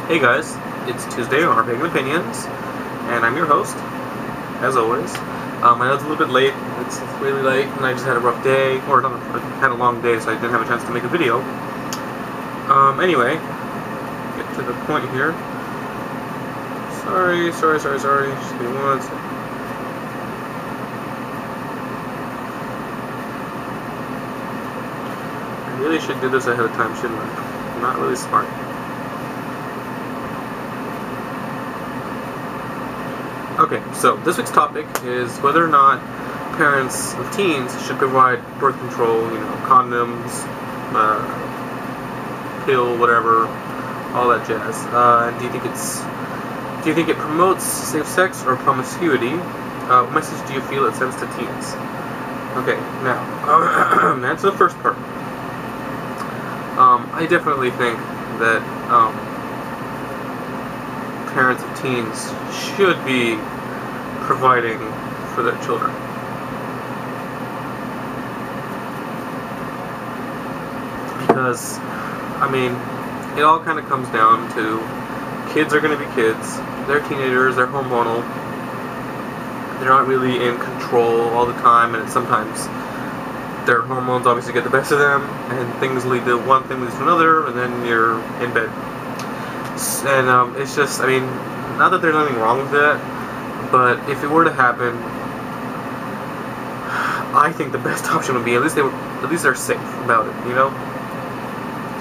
Hey guys, it's Tuesday on our Pagan Opinions, and I'm your host, as always. I know it's a little bit late, it's really late, and I just had a rough day, or not, I had a long day, so I didn't have a chance to make a video. Anyway, get to the point here. Sorry, just give me one second. I really should do this ahead of time, shouldn't I? I'm not really smart. Okay, so this week's topic is whether or not parents of teens should provide birth control, condoms, pill, whatever, all that jazz. Do you think it promotes safe sex or promiscuity? What message do you feel it sends to teens? Okay, now, to answer the first part. I definitely think that parents of teens should be providing for their children. Because, it all kind of comes down to kids are going to be kids. They're teenagers, they're hormonal. They're not really in control all the time, and sometimes their hormones obviously get the best of them, and things lead to one thing leads to another, and then you're in bed. And it's just, not that there's nothing wrong with that, but if it were to happen, I think the best option would be at least they're safe about it,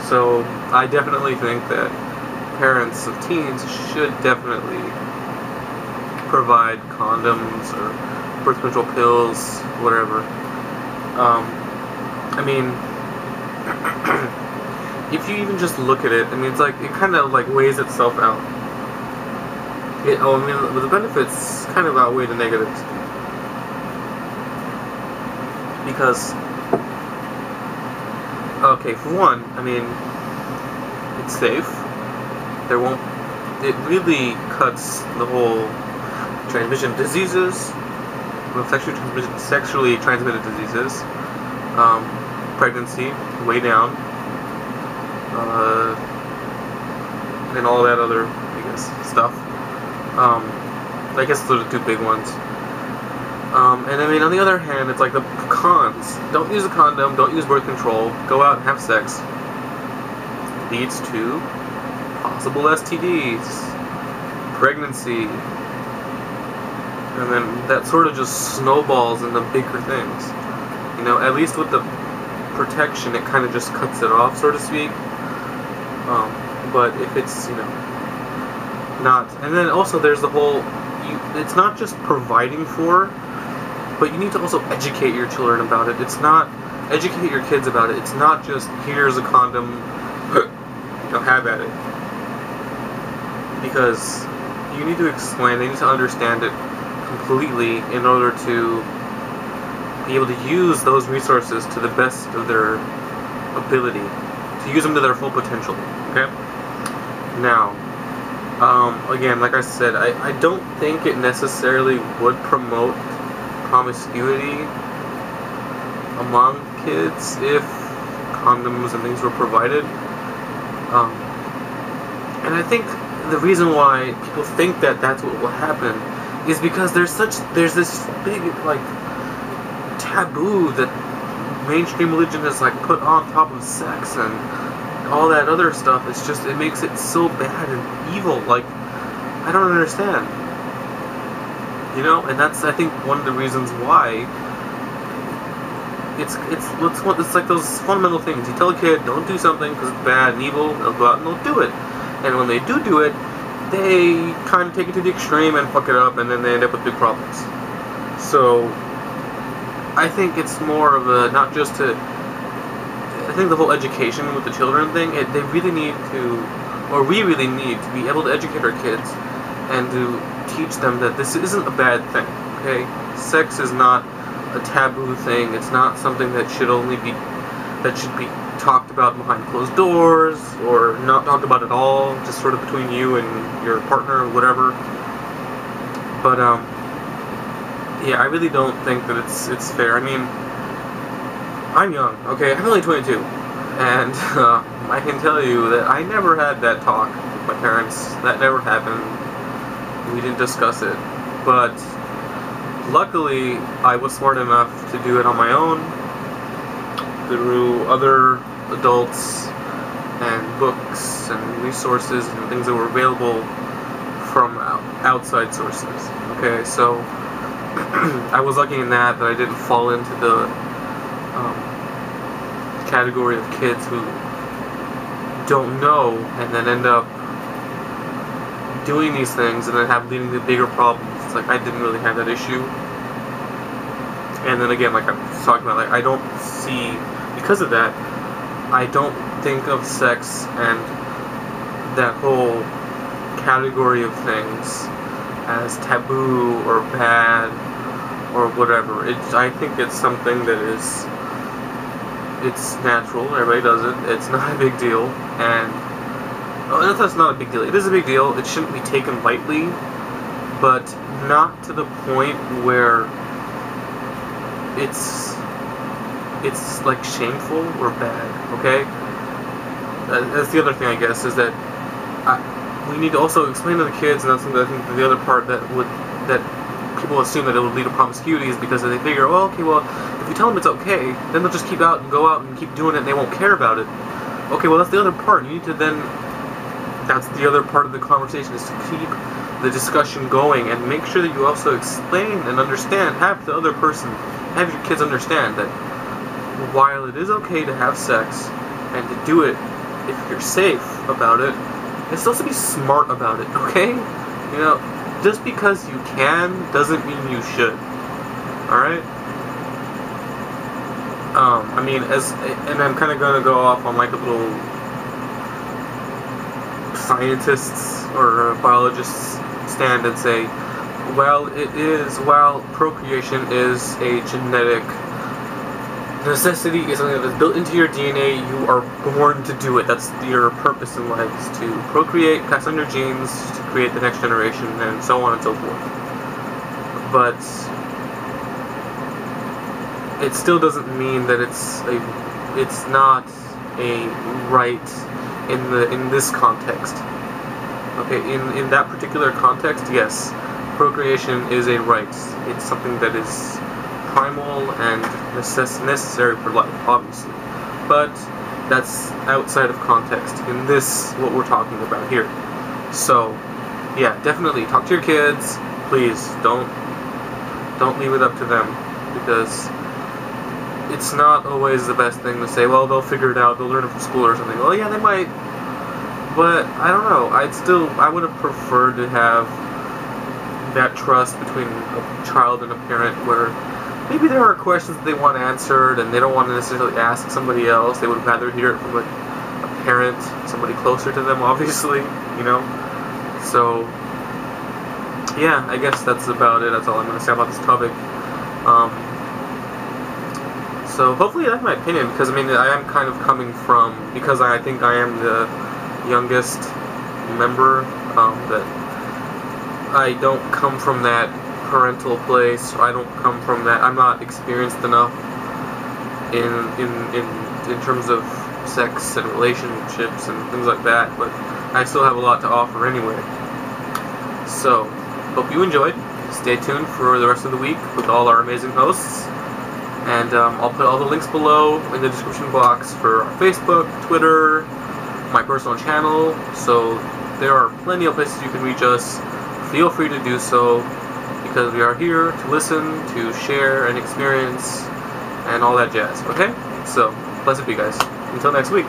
So I definitely think that parents of teens should definitely provide condoms or birth control pills, whatever. If you even just look at it, it kind of weighs itself out. The benefits kind of outweigh the negatives. Because, okay, for one, it's safe. It really cuts the whole transmission of diseases, sexually transmitted diseases, pregnancy, way down, and all that other, stuff. I guess those are the two big ones. And on the other hand, it's like the cons. Don't use a condom, don't use birth control, go out and have sex. Leads to possible STDs, pregnancy, and then that sort of just snowballs into bigger things. At least with the protection, it kind of just cuts it off, so to speak. But if it's, not, and then also there's the whole, it's not just providing for, but you need to also educate your children about it. Educate your kids about it. It's not just, here's a condom, have at it. Because you need to explain, they need to understand it completely in order to be able to use those resources to the best of their ability, to use them to their full potential, okay? Now, again, like I said, I don't think it necessarily would promote promiscuity among kids if condoms and things were provided. And I think the reason why people think that that's what will happen is because there's this big, taboo that mainstream religion has, put on top of sex and all that other stuff. It makes it so bad and evil, I don't understand. And that's, I think, one of the reasons why it's like those fundamental things. You tell a kid, don't do something because it's bad and evil, they'll go out and they'll do it. And when they do it, they kind of take it to the extreme and fuck it up, and then they end up with big problems. So, I think it's more of a, not just to, I think the whole education with the children thing, they really need to, or we really need to be able to educate our kids and to teach them that this isn't a bad thing, okay? Sex is not a taboo thing. It's not something that should be talked about behind closed doors, or not talked about at all, just sort of between you and your partner or whatever. But, yeah, I really don't think that it's fair. I'm young, okay? I'm only 22, and I can tell you that I never had that talk with my parents. That never happened. We didn't discuss it. But luckily, I was smart enough to do it on my own through other adults and books and resources and things that were available from outside sources. Okay, so I was lucky in that I didn't fall into the category of kids who don't know and then end up doing these things and then leading to bigger problems. It's like I didn't really have that issue. And then again, like I was talking about, like I don't see, because of that, I don't think of sex and that whole category of things as taboo or bad or whatever. I think it's something that is, it's natural, everybody does it, it's not a big deal, and that's not a big deal. It is a big deal, it shouldn't be taken lightly, but not to the point where it's like shameful or bad, okay? That's the other thing, I guess, is that we need to also explain to the kids, and that's I think the other part that people assume that it would lead to promiscuity is because they figure, well, okay, well, if we tell them it's okay, then they'll just go out and keep doing it and they won't care about it. Okay, well, that's the other part. You need to then, that's the other part of the conversation, is to keep the discussion going and make sure that you also explain and understand, have the other person, have your kids understand that while it is okay to have sex and to do it if you're safe about it, it's also be smart about it, okay? You know, just because you can doesn't mean you should. Alright? I mean, and I'm kind of going to go off on like a little scientists or biologists stand and say, while procreation is a genetic necessity, is something that is built into your DNA, you are born to do it. That's your purpose in life, is to procreate, pass on your genes, to create the next generation, and so on and so forth. But it still doesn't mean that it's not a right in this context. Okay, in that particular context, yes, procreation is a right. It's something that is primal and necessary for life, obviously. But that's outside of context in this, what we're talking about here. So, yeah, definitely talk to your kids. Please don't leave it up to them, because it's not always the best thing to say, well, they'll figure it out, they'll learn it from school or something. Well, yeah, they might, but I don't know. I would have preferred to have that trust between a child and a parent where maybe there are questions that they want answered and they don't want to necessarily ask somebody else. They would rather hear it from a parent, somebody closer to them, obviously, you know? So, yeah, I guess that's about it. That's all I'm going to say about this topic. So hopefully that's my opinion, because I mean, I am kind of coming from, because I think I am the youngest member, that I don't come from that parental place, or I don't come from that, I'm not experienced enough in terms of sex and relationships and things like that, but I still have a lot to offer anyway. So, hope you enjoyed. Stay tuned for the rest of the week with all our amazing hosts, and I'll put all the links below in the description box for our Facebook, Twitter, my personal channel, so there are plenty of places you can reach us. Feel free to do so, because we are here to listen, to share and experience, and all that jazz, okay? So, blessed be, guys. Until next week.